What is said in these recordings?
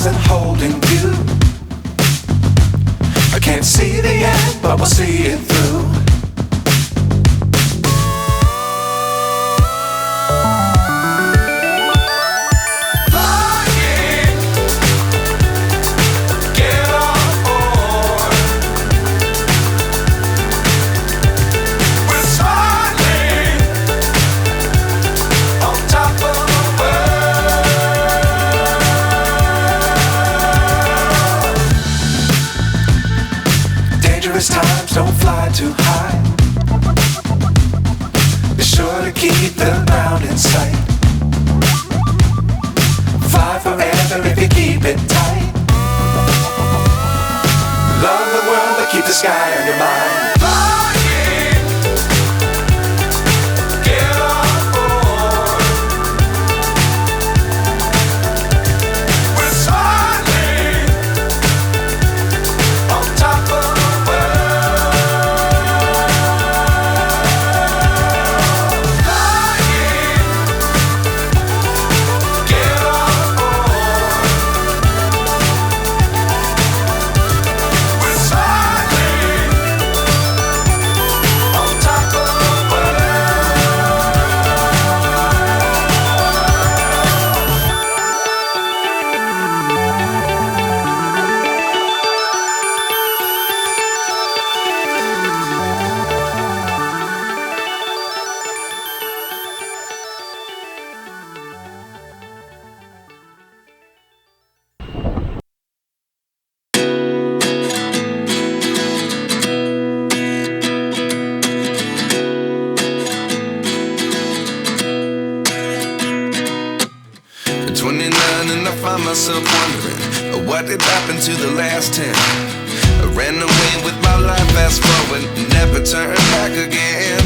stars and holding you. I can't see the end, but we'll see it through. Times don't fly too high. Be sure to keep the ground in sight. Fly forever if you keep it tight. Love the world but keep the sky on your mind. Myself wondering what did happen to the last 10. I ran away with my life, fast forward, never turn back again.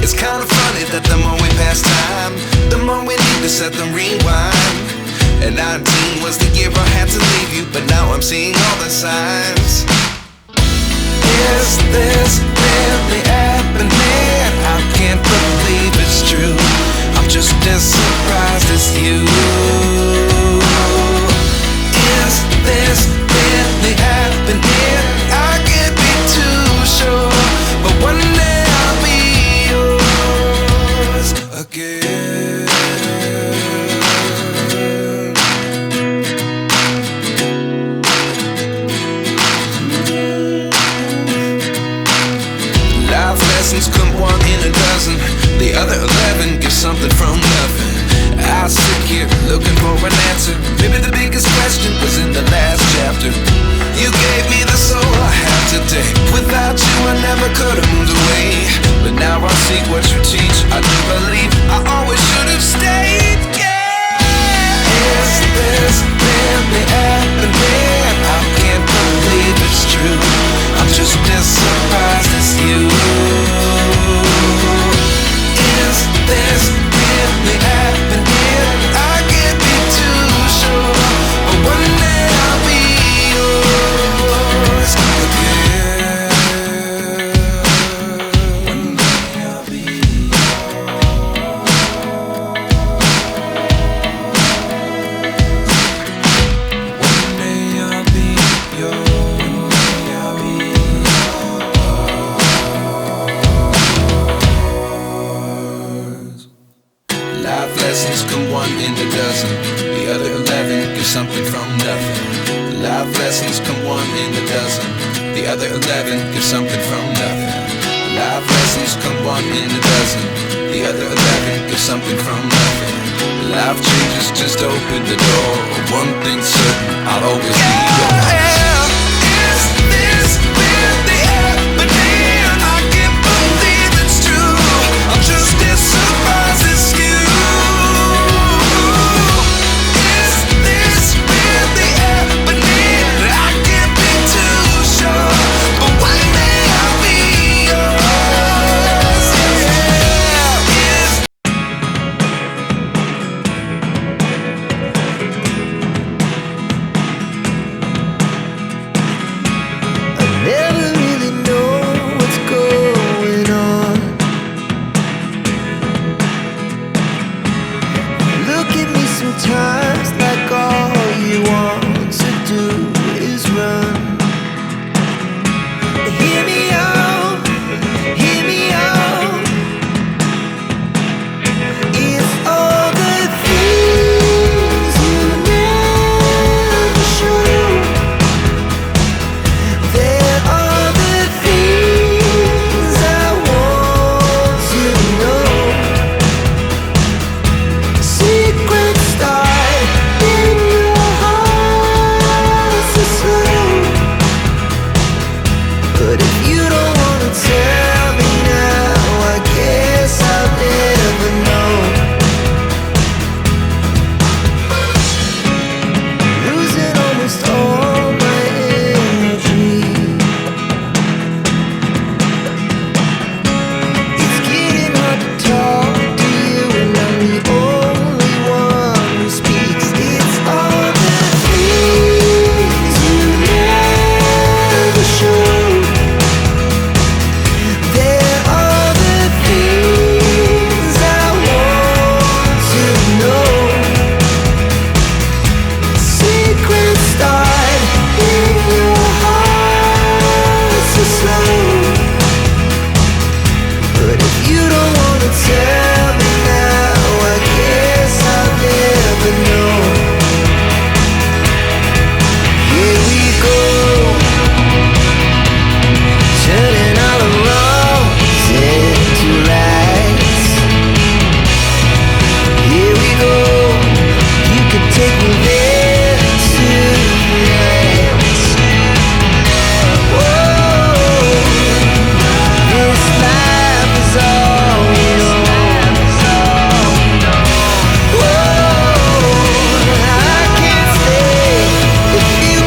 It's kind of funny that the more we pass time, the more we need to set the rewind. And 19 was the year I had to leave you, but now I'm seeing all the signs. Is this really happening? I can't believe it's true. I'm just as surprised as you. Is this really happening? I can't be too sure, but one day I'll be yours again. Life lessons come one in a dozen. The other 11 give something from nothing. I sit here looking for an answer. Maybe the biggest question was in the last chapter. You gave me the soul I have today. Without you I never could have moved away. But now I see what you teach. I do believe I always should have stayed. Yeah. Is this really happening? I can't believe it's true. I'm just as surprised as you. Is this really happening? I can't be too sure, but one day I'll be yours again. One day I'll be yours. One day I'll be yours. One day I'll be yours. Life lessons come one in a dozen. The other 11 give something from nothing. Life lessons come one in a dozen. The other 11 give something from nothing. Life lessons come one in a dozen. The other 11 give something from nothing. Life changes just open the door. One thing's certain, I'll always be yours.